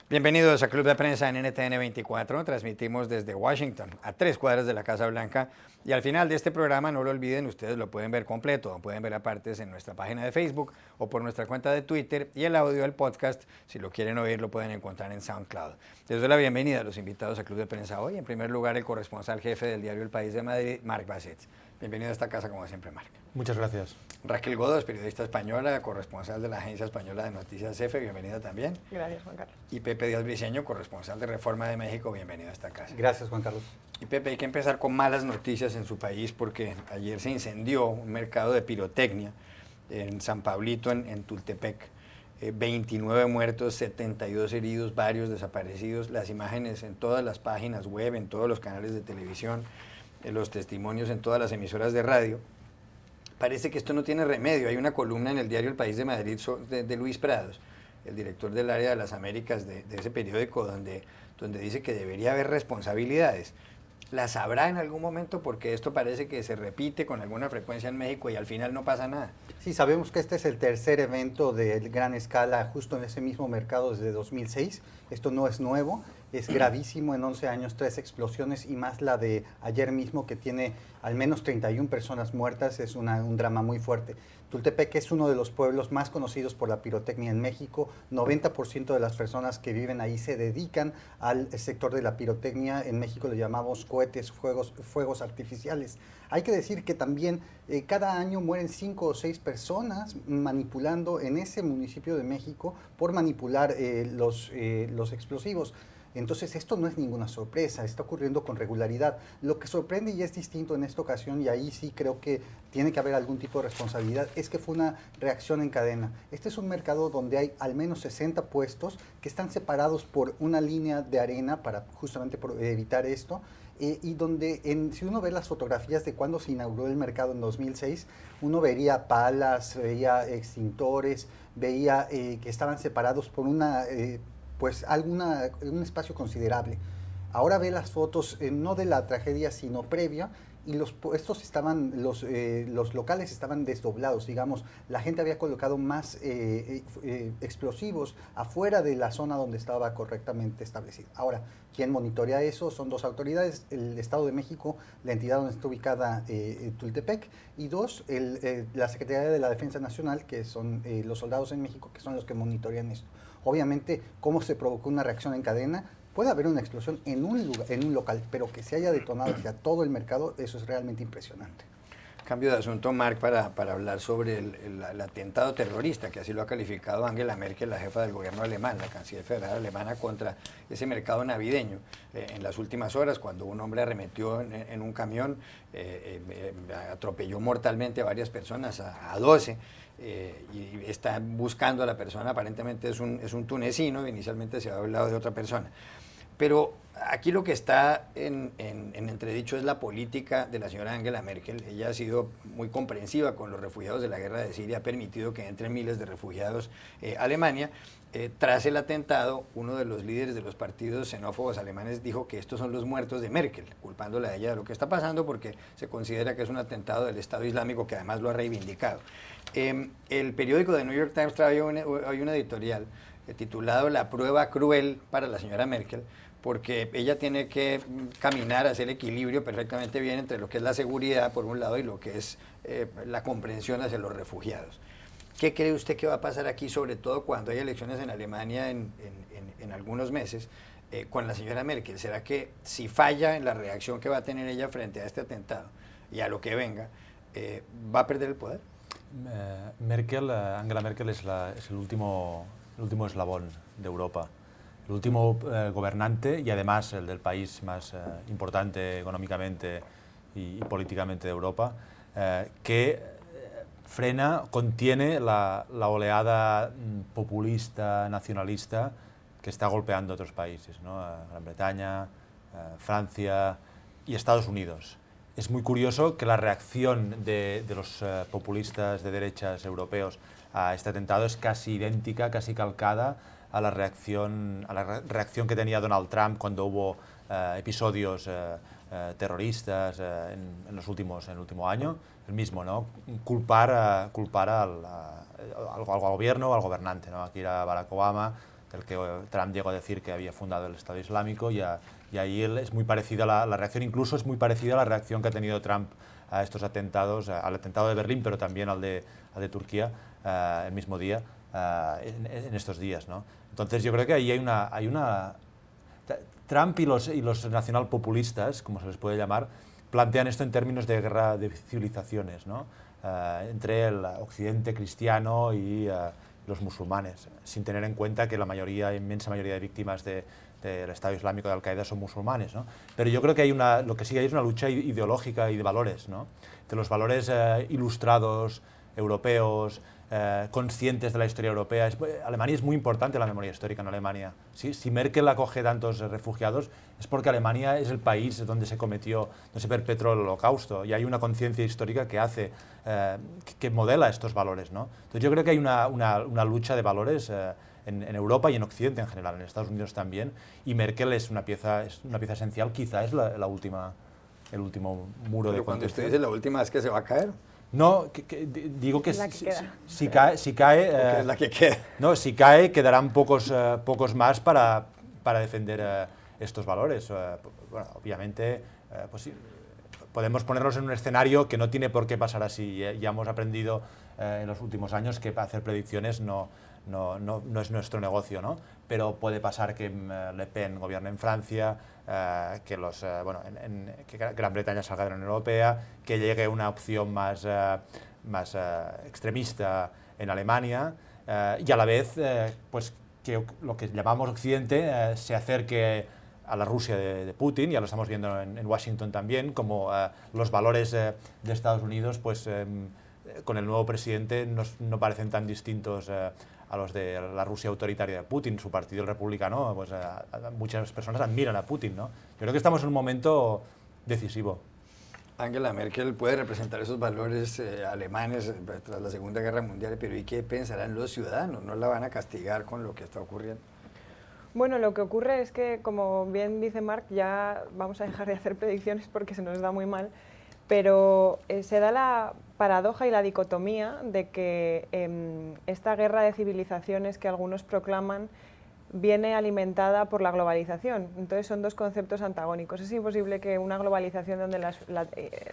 Bienvenidos a Club de Prensa en NTN 24. Transmitimos desde Washington, a 3 cuadras de la Casa Blanca. Y al final de este programa, no lo olviden, ustedes lo pueden ver completo, pueden ver a partes en nuestra página de Facebook o por nuestra cuenta de Twitter. Y el audio del podcast, si lo quieren oír, lo pueden encontrar en SoundCloud. Les doy la bienvenida a los invitados a Club de Prensa hoy. En primer lugar, el corresponsal jefe del diario El País de Madrid, Marc Basset. Bienvenido a esta casa, como siempre, Marc. Muchas gracias. Raquel Godos, periodista española, corresponsal de la Agencia Española de Noticias EFE, bienvenida también. Gracias, Juan Carlos. Y Pepe Díaz Briceño, corresponsal de Reforma de México, bienvenido a esta casa. Gracias, Juan Carlos. Y Pepe, hay que empezar con malas noticias en su país porque ayer se incendió un mercado de pirotecnia en San Pablito, en Tultepec. 29 muertos, 72 heridos, varios desaparecidos. Las imágenes en todas las páginas web, en todos los canales de televisión, los testimonios en todas las emisoras de radio. Parece que esto no tiene remedio. Hay una columna en el diario El País de Madrid de Luis Prados, el director del área de las Américas de ese periódico, donde dice que debería haber responsabilidades. ¿Las habrá en algún momento? Porque esto parece que se repite con alguna frecuencia en México y al final no pasa nada. Sí, sabemos que este es el tercer evento de gran escala justo en ese mismo mercado desde 2006. Esto no es nuevo, es gravísimo. En 11 años, 3 explosiones y más la de ayer mismo, que tiene al menos 31 personas muertas. Es un drama muy fuerte. Tultepec es uno de los pueblos más conocidos por la pirotecnia en México. 90% de las personas que viven ahí se dedican al sector de la pirotecnia. En México le llamamos cohetes, fuegos artificiales. Hay que decir que también cada año mueren 5 o 6 personas manipulando en ese municipio de México por manipular los explosivos. Entonces esto no es ninguna sorpresa, está ocurriendo con regularidad. Lo que sorprende y es distinto en esta ocasión, y ahí sí creo que tiene que haber algún tipo de responsabilidad, es que fue una reacción en cadena. Este es un mercado donde hay al menos 60 puestos que están separados por una línea de arena para justamente evitar esto. Y donde si uno ve las fotografías de cuando se inauguró el mercado en 2006, uno vería palas, veía extintores, veía que estaban separados por un espacio considerable. Ahora ve las fotos no de la tragedia sino previa, y los locales estaban desdoblados, digamos. La gente había colocado más explosivos afuera de la zona donde estaba correctamente establecido. Ahora, ¿quién monitorea eso? Son 2 autoridades: el Estado de México, la entidad donde está ubicada Tultepec, y 2, la Secretaría de la Defensa Nacional, que son los soldados en México, que son los que monitorean esto. Obviamente, ¿cómo se provocó una reacción en cadena? Puede haber una explosión en un local, pero que se haya detonado hacia todo el mercado, eso es realmente impresionante. Cambio de asunto, Marc, para hablar sobre el atentado terrorista, que así lo ha calificado Angela Merkel, la jefa del gobierno alemán, la canciller federal alemana, contra ese mercado navideño. En las últimas horas, cuando un hombre arremetió en un camión, atropelló mortalmente a varias personas, a 12, y está buscando a la persona. Aparentemente es un tunecino, inicialmente se había hablado de otra persona. Pero aquí lo que está en entredicho es la política de la señora Angela Merkel. Ella ha sido muy comprensiva con los refugiados de la guerra de Siria, ha permitido que entren miles de refugiados a Alemania. Tras el atentado, uno de los líderes de los partidos xenófobos alemanes dijo que estos son los muertos de Merkel, culpándola a ella de lo que está pasando porque se considera que es un atentado del Estado Islámico, que además lo ha reivindicado. El periódico The New York Times trae hoy una editorial titulado La prueba cruel para la señora Merkel, porque ella tiene que caminar, hacer equilibrio perfectamente bien entre lo que es la seguridad, por un lado, y lo que es la comprensión hacia los refugiados. ¿Qué cree usted que va a pasar aquí, sobre todo cuando hay elecciones en Alemania en algunos meses, con la señora Merkel? ¿Será que si falla en la reacción que va a tener ella frente a este atentado y a lo que venga, va a perder el poder? Angela Merkel es el último eslabón de Europa. El último gobernante y además el del país más importante económicamente y políticamente de Europa, que contiene la oleada populista, nacionalista que está golpeando a otros países, ¿no? Gran Bretaña, Francia y Estados Unidos. Es muy curioso que la reacción de los populistas de derechas europeos a este atentado es casi idéntica, casi calcada a la reacción que tenía Donald Trump cuando hubo episodios terroristas en el último año, el mismo, ¿no? Culpar al gobierno o al gobernante, ¿no? Aquí era Barack Obama, el que Trump llegó a decir que había fundado el Estado Islámico, y ahí es muy parecida la reacción, incluso es muy parecida a la reacción que ha tenido Trump a estos atentados, al atentado de Berlín, pero también al de Turquía, el mismo día, en estos días, ¿no? Entonces yo creo que ahí hay una Trump y los nacionalpopulistas, como se les puede llamar, plantean esto en términos de guerra de civilizaciones, ¿no? Entre el occidente cristiano y los musulmanes, sin tener en cuenta que la inmensa mayoría de víctimas del Estado Islámico de Al-Qaeda son musulmanes, ¿no? Pero yo creo que lo que sí hay es una lucha ideológica y de valores, ¿no? De los valores ilustrados, europeos, conscientes de la historia europea. Alemania es muy importante, la memoria histórica en Alemania. Si Merkel acoge tantos refugiados es porque Alemania es el país donde se perpetró el Holocausto, y hay una conciencia histórica que hace, que modela estos valores, ¿no? Entonces yo creo que hay una lucha de valores en Europa y en Occidente en general, en Estados Unidos también, y Merkel es una pieza esencial, quizá es el último muro de contención. Pero cuando usted dice la última es que se va a caer. No, digo que si cae, es la que queda. No, si cae quedarán pocos más para defender estos valores. Bueno, obviamente, pues sí, podemos ponernos en un escenario que no tiene por qué pasar así. Ya hemos aprendido en los últimos años que hacer predicciones no es nuestro negocio, ¿no? Pero puede pasar que Le Pen gobierne en Francia, que que Gran Bretaña salga de la Unión Europea, que llegue una opción más extremista en Alemania, y a la vez pues que lo que llamamos Occidente se acerque a la Rusia de Putin. Ya lo estamos viendo en Washington también, como los valores de Estados Unidos pues con el nuevo presidente no parecen tan distintos a los de la Rusia autoritaria de Putin. Su partido, el republicano, pues muchas personas admiran a Putin, ¿no? Yo creo que estamos en un momento decisivo. Angela Merkel puede representar esos valores alemanes tras la Segunda Guerra Mundial, pero ¿y qué pensarán los ciudadanos? ¿No la van a castigar con lo que está ocurriendo? Bueno, lo que ocurre es que, como bien dice Marc, ya vamos a dejar de hacer predicciones porque se nos da muy mal, pero se da la paradoja y la dicotomía de que esta guerra de civilizaciones que algunos proclaman viene alimentada por la globalización. Entonces son dos conceptos antagónicos. Es imposible que una globalización donde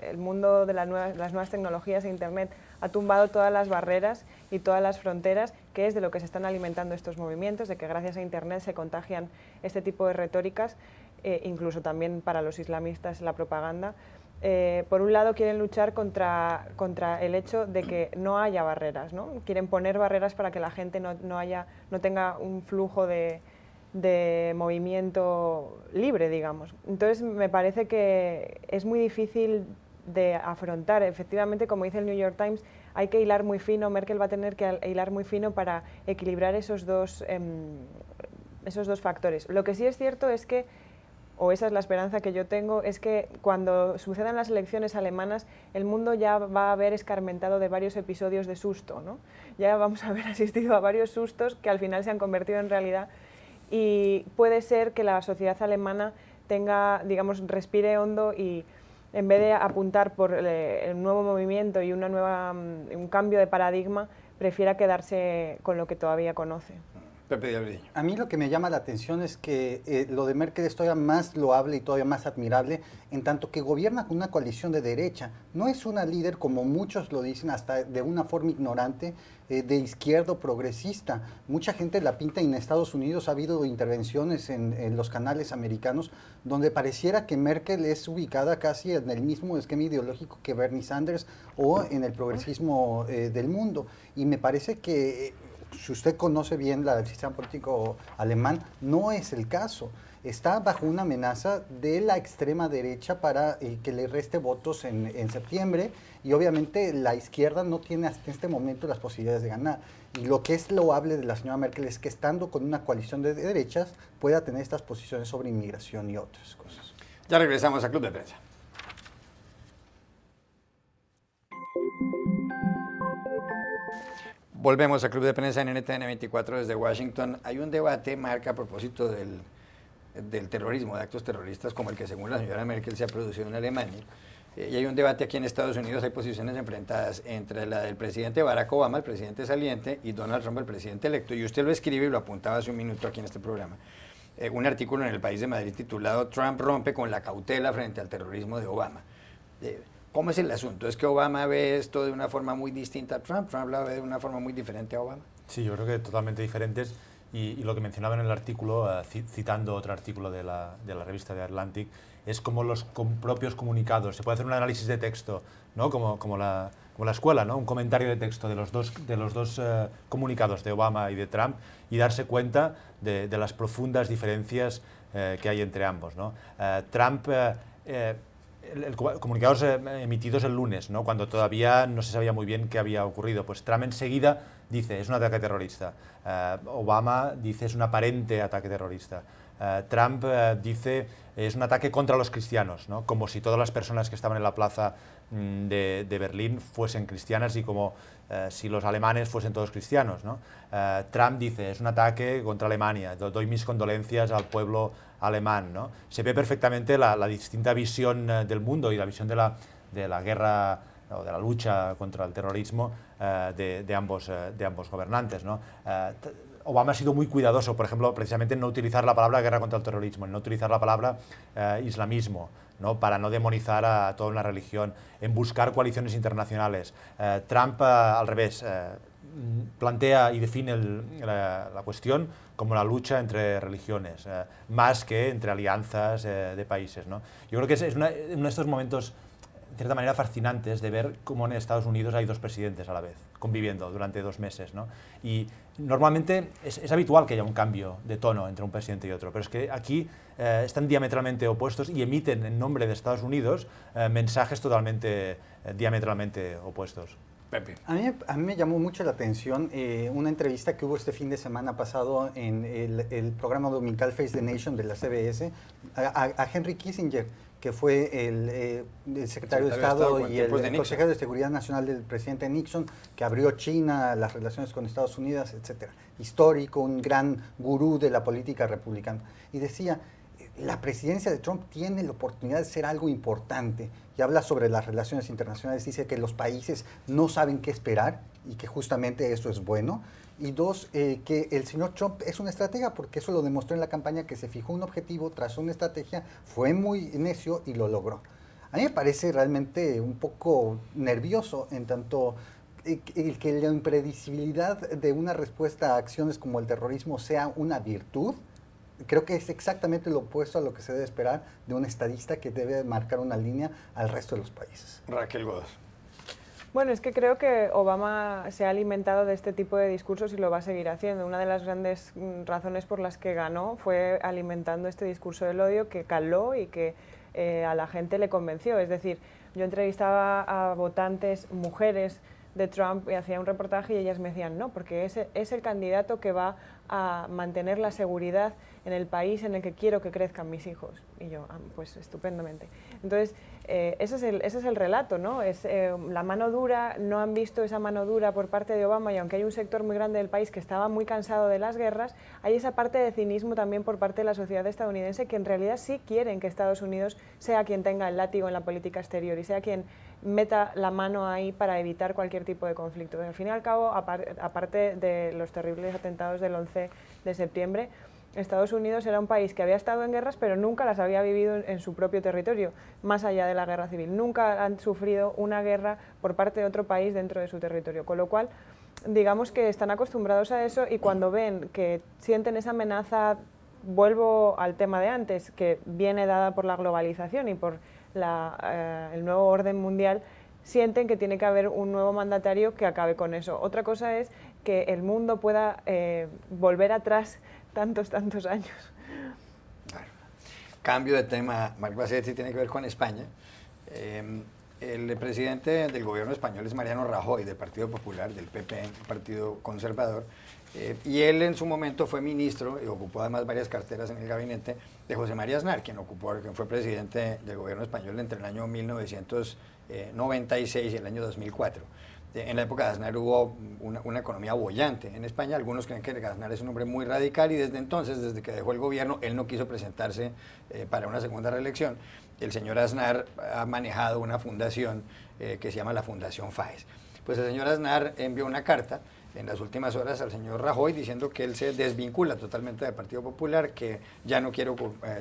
el mundo de las nuevas tecnologías e Internet ha tumbado todas las barreras y todas las fronteras, que es de lo que se están alimentando estos movimientos, de que gracias a Internet se contagian este tipo de retóricas, incluso también para los islamistas la propaganda. Por un lado quieren luchar contra el hecho de que no haya barreras, ¿no? Quieren poner barreras para que la gente no tenga un flujo de movimiento libre, digamos. Entonces me parece que es muy difícil de afrontar. Efectivamente, como dice el New York Times, hay que hilar muy fino. Merkel va a tener que hilar muy fino para equilibrar esos dos factores. Lo que sí es cierto es que, o esa es la esperanza que yo tengo, es que cuando sucedan las elecciones alemanas, el mundo ya va a haber escarmentado de varios episodios de susto, ¿no? Ya vamos a haber asistido a varios sustos que al final se han convertido en realidad, y puede ser que la sociedad alemana respire hondo y, en vez de apuntar por el nuevo movimiento y un cambio de paradigma, prefiera quedarse con lo que todavía conoce. Pepe Diablo. A mí lo que me llama la atención es que lo de Merkel es todavía más loable y todavía más admirable, en tanto que gobierna con una coalición de derecha. No es una líder, como muchos lo dicen, hasta de una forma ignorante, de izquierdo progresista. Mucha gente la pinta, y en Estados Unidos ha habido intervenciones en los canales americanos donde pareciera que Merkel es ubicada casi en el mismo esquema ideológico que Bernie Sanders o en el progresismo del mundo. Y me parece que si usted conoce bien el sistema político alemán, no es el caso. Está bajo una amenaza de la extrema derecha para que le reste votos en septiembre, y obviamente la izquierda no tiene hasta este momento las posibilidades de ganar. Y lo que es loable de la señora Merkel es que, estando con una coalición de derechas, pueda tener estas posiciones sobre inmigración y otras cosas. Ya regresamos a Club de Prensa. Volvemos a Club de Prensa en NTN 24 desde Washington. Hay un debate, Marc, a propósito del terrorismo, de actos terroristas como el que, según la señora Merkel, se ha producido en Alemania. y hay un debate aquí en Estados Unidos, hay posiciones enfrentadas entre la del presidente Barack Obama, el presidente saliente, y Donald Trump, el presidente electo. Y usted lo escribe y lo apuntaba hace un minuto aquí en este programa. Un artículo en El País de Madrid titulado Trump rompe con la cautela frente al terrorismo de Obama. ¿Cómo es el asunto? ¿Es que Obama ve esto de una forma muy distinta a Trump? ¿Trump la ve de una forma muy diferente a Obama? Sí, yo creo que totalmente diferentes. Y lo que mencionaba en el artículo, citando otro artículo de la revista The Atlantic, es como los propios comunicados. Se puede hacer un análisis de texto, ¿no? como la escuela, ¿no? Un comentario de texto de los dos comunicados de Obama y de Trump y darse cuenta de las profundas diferencias que hay entre ambos, ¿no? Trump... comunicados emitidos el lunes, ¿no? Cuando todavía no se sabía muy bien qué había ocurrido. Pues Trump enseguida dice es un ataque terrorista. Obama dice es un aparente ataque terrorista. Trump dice es un ataque contra los cristianos, ¿no? Como si todas las personas que estaban en la plaza de Berlín fuesen cristianas y como si los alemanes fuesen todos cristianos, ¿no? Trump dice es un ataque contra Alemania, doy mis condolencias al pueblo alemán, ¿no? Se ve perfectamente la distinta visión del mundo y la visión de la guerra o de la lucha contra el terrorismo de ambos gobernantes, ¿no? Obama ha sido muy cuidadoso, por ejemplo, precisamente en no utilizar la palabra guerra contra el terrorismo, en no utilizar la palabra islamismo, ¿no? Para no demonizar a toda una religión, en buscar coaliciones internacionales. Trump, al revés, plantea y define la cuestión como la lucha entre religiones, más que entre alianzas de países, ¿no? Yo creo que es uno de estos momentos, en cierta manera, fascinantes de ver cómo en Estados Unidos hay dos presidentes a la vez, conviviendo durante 2 meses, ¿no? Y normalmente es habitual que haya un cambio de tono entre un presidente y otro, pero es que aquí están diametralmente opuestos y emiten en nombre de Estados Unidos mensajes totalmente, diametralmente opuestos. Pepe. A mí me llamó mucho la atención una entrevista que hubo este fin de semana pasado en el programa dominical Face the Nation de la CBS a Henry Kissinger, que fue el secretario de Estado y el consejero de Seguridad Nacional del presidente Nixon, que abrió China, las relaciones con Estados Unidos, etcétera. Histórico, un gran gurú de la política republicana. Y decía, la presidencia de Trump tiene la oportunidad de ser algo importante. Y habla sobre las relaciones internacionales, dice que los países no saben qué esperar y que justamente eso es bueno. Y dos, que el señor Trump es un estratega, porque eso lo demostró en la campaña, que se fijó un objetivo, trazó una estrategia, fue muy necio y lo logró. A mí me parece realmente un poco nervioso en tanto que la impredecibilidad de una respuesta a acciones como el terrorismo sea una virtud. Creo que es exactamente lo opuesto a lo que se debe esperar de un estadista que debe marcar una línea al resto de los países. Raquel Godos. Bueno, es que creo que Obama se ha alimentado de este tipo de discursos y lo va a seguir haciendo. Una de las grandes razones por las que ganó fue alimentando este discurso del odio que caló y que a la gente le convenció. Es decir, yo entrevistaba a votantes mujeres de Trump y hacía un reportaje y ellas me decían no, porque es el candidato que va a mantener la seguridad en el país en el que quiero que crezcan mis hijos. Y yo, pues estupendamente. Entonces, ese es el relato, ¿no? Es la mano dura, no han visto esa mano dura por parte de Obama, y aunque hay un sector muy grande del país que estaba muy cansado de las guerras, hay esa parte de cinismo también por parte de la sociedad estadounidense, que en realidad sí quieren que Estados Unidos sea quien tenga el látigo en la política exterior y sea quien meta la mano ahí para evitar cualquier tipo de conflicto. Al fin y al cabo, aparte de los terribles atentados del 11 de septiembre, Estados Unidos era un país que había estado en guerras, pero nunca las había vivido en su propio territorio, más allá de la guerra civil. Nunca han sufrido una guerra por parte de otro país dentro de su territorio, con lo cual, digamos que están acostumbrados a eso, y cuando ven que sienten esa amenaza, vuelvo al tema de antes, que viene dada por la globalización y por el nuevo orden mundial, sienten que tiene que haber un nuevo mandatario que acabe con eso. Otra cosa es que el mundo pueda volver atrás tantos años. Bueno, cambio de tema, Marc Basetti, tiene que ver con España. El presidente del gobierno español es Mariano Rajoy, del Partido Popular, del PP, partido conservador, y él en su momento fue ministro y ocupó además varias carteras en el gabinete de José María Aznar, quien fue presidente del gobierno español entre el año 1996 y el año 2004. En la época de Aznar hubo una economía boyante en España. Algunos creen que Aznar es un hombre muy radical y desde entonces, desde que dejó el gobierno, él no quiso presentarse para una segunda reelección. El señor Aznar ha manejado una fundación que se llama la Fundación FAES. Pues el señor Aznar envió una carta en las últimas horas al señor Rajoy diciendo que él se desvincula totalmente del Partido Popular, que ya no quiere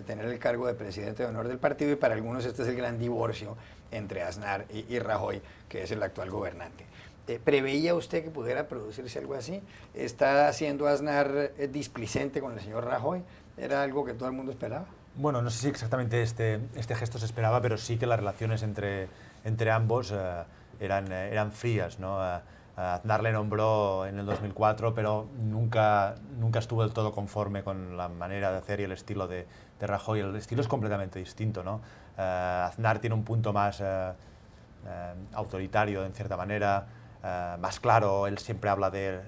tener el cargo de presidente de honor del partido, y para algunos este es el gran divorcio entre Aznar y Rajoy, que es el actual gobernante. ¿Preveía usted que pudiera producirse algo así? ¿Está haciendo Aznar displicente con el señor Rajoy? ¿Era algo que todo el mundo esperaba? Bueno, no sé si exactamente este gesto se esperaba, pero sí que las relaciones entre ambos eran frías, ¿no? Aznar le nombró en el 2004, pero nunca estuvo del todo conforme con la manera de hacer y el estilo de Rajoy. El estilo es completamente distinto, ¿no? Aznar tiene un punto más autoritario, en cierta manera, más claro. Él siempre habla de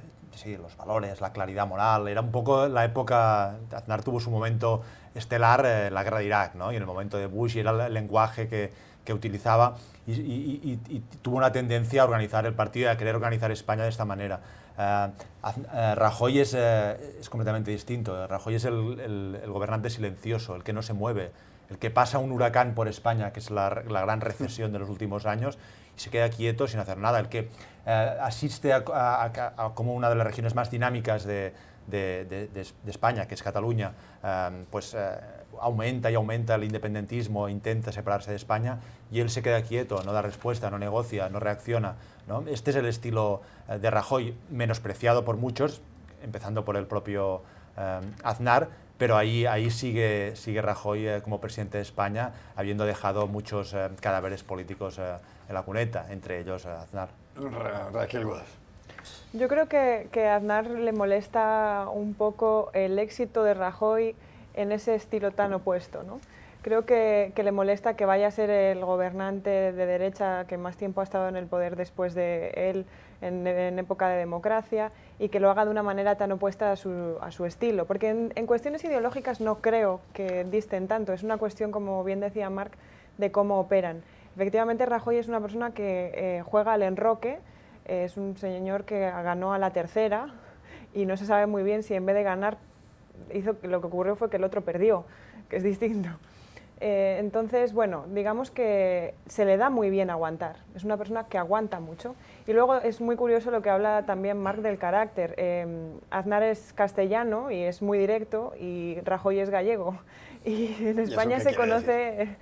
los valores, la claridad moral. Era un poco la época, Aznar tuvo su momento estelar en la guerra de Irak, ¿no? Y en el momento de Bush, y era el lenguaje que utilizaba, y tuvo una tendencia a organizar el partido y a querer organizar España de esta manera. Rajoy es completamente distinto. Rajoy es el gobernante silencioso, el que no se mueve, el que pasa un huracán por España, que es la gran recesión de los últimos años, y se queda quieto sin hacer nada, el que asiste a como una de las regiones más dinámicas de España, que es Cataluña, aumenta y aumenta el independentismo, intenta separarse de España, y él se queda quieto, no da respuesta, no negocia, no reacciona, ¿no? Este es el estilo de Rajoy, menospreciado por muchos, empezando por el propio Aznar, pero ahí sigue Rajoy como presidente de España, habiendo dejado muchos cadáveres políticos en la cuneta, entre ellos Aznar. Raquel Gómez. Yo creo que a Aznar le molesta un poco el éxito de Rajoy en ese estilo tan opuesto, ¿no? Creo que le molesta que vaya a ser el gobernante de derecha que más tiempo ha estado en el poder después de él en época de democracia, y que lo haga de una manera tan opuesta a su estilo. Porque en cuestiones ideológicas no creo que disten tanto, es una cuestión, como bien decía Marc, de cómo operan. Efectivamente, Rajoy es una persona que juega al enroque, es un señor que ganó a la tercera y no se sabe muy bien si en vez de ganar, lo que ocurrió fue que el otro perdió, que es distinto. Entonces, bueno, digamos que se le da muy bien aguantar, es una persona que aguanta mucho. Y luego es muy curioso lo que habla también Marc del carácter. Aznar es castellano y es muy directo, y Rajoy es gallego. Y en España se conoce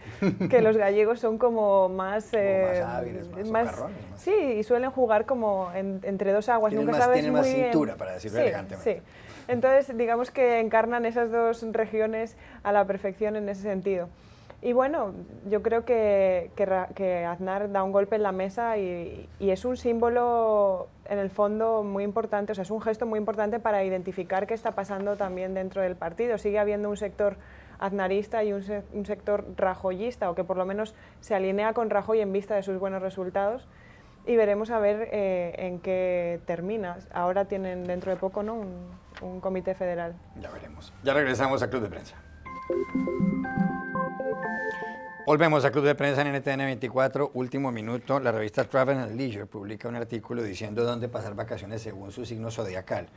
que los gallegos son como más hábiles, más socarrones, sí, y suelen jugar como entre dos aguas. Tienen nunca más, sabes tienen muy más bien. cintura, para decirlo elegantemente. Sí. Entonces, digamos que encarnan esas dos regiones a la perfección en ese sentido. Y bueno, yo creo que Aznar da un golpe en la mesa y es un símbolo, en el fondo, muy importante, o sea, es un gesto muy importante para identificar qué está pasando también dentro del partido. Sigue habiendo un sector aznarista y un sector rajoyista, o que por lo menos se alinea con Rajoy en vista de sus buenos resultados, y veremos a ver en qué termina. Ahora tienen dentro de poco, ¿no?, un comité federal. Ya veremos. Ya regresamos a Club de Prensa. Volvemos a Club de Prensa en NTN 24, último minuto. La revista Travel and Leisure publica un artículo diciendo dónde pasar vacaciones según su signo zodiacal.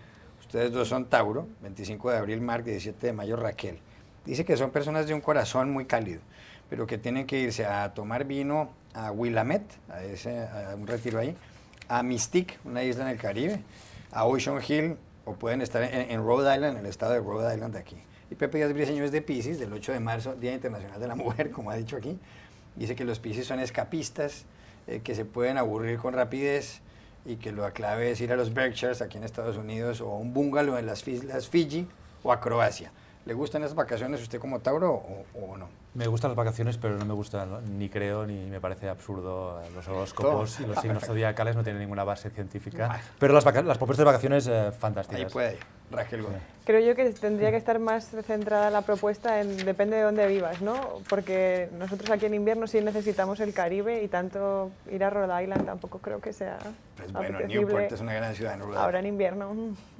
Ustedes dos son Tauro, 25 de abril Marc, 17 de mayo Raquel. Dice que son personas de un corazón muy cálido, pero que tienen que irse a tomar vino a Willamette, a un retiro ahí, a Mystique, una isla en el Caribe, a Ocean Hill, o pueden estar en Rhode Island, en el estado de Rhode Island de aquí. Y Pepe Díaz Briceño es de Piscis, del 8 de marzo, Día Internacional de la Mujer, como ha dicho aquí. Dice que los Piscis son escapistas, que se pueden aburrir con rapidez, y que lo clave es ir a los Berkshires, aquí en Estados Unidos, o a un bungalow en las Islas Fiji, o a Croacia. ¿Le gustan esas vacaciones usted como Tauro o no? Me gustan las vacaciones, pero no me gustan, ni creo, ni me parece absurdo los horóscopos y los signos zodiacales, no tienen ninguna base científica. Pero las propuestas de vacaciones, fantásticas. Ahí puede ir. Raquel Gómez. Creo yo que tendría que estar más centrada la propuesta en depende de dónde vivas, ¿no? Porque nosotros aquí en invierno sí necesitamos el Caribe, y tanto ir a Rhode Island tampoco creo que sea Pues bueno, apetecible. Newport es una gran ciudad en Rhode Island. Ahora en invierno.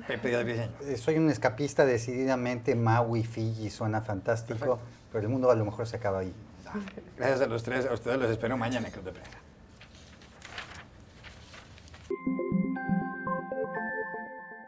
Pepe Díaz Briceño. Soy un escapista decididamente. Maui, Fiji, suena fantástico, pero el mundo a lo mejor se acaba ahí. Gracias a los tres, a ustedes los espero mañana en Club de Prensa.